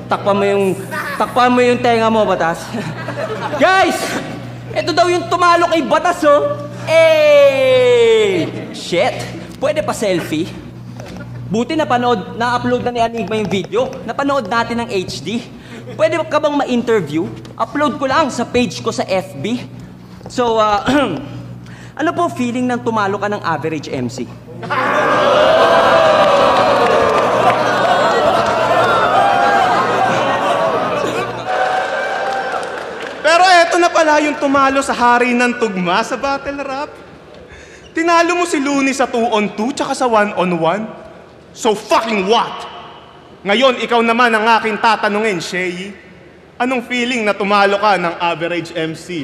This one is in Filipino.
Takpan mo yung tenga mo, Batas. Guys! Ito daw yung tumalo kay Batas, oh. Shit! Pwede pa selfie? Buti na-upload na ni Enigma yung video. Napanood natin ng HD. Pwede ka bang ma-interview? Upload ko lang sa page ko sa FB. So, ano po feeling ng tumalo ka ng average MC? Pero eto na pala yung tumalo sa hari ng tugma sa battle rap. Tinalo mo si Looney sa 2-on-2 tsaka sa 1-on-1. So fucking what? Ngayon, ikaw naman ang aking tatanungin, Shay. Anong feeling na tumalo ka ng average MC?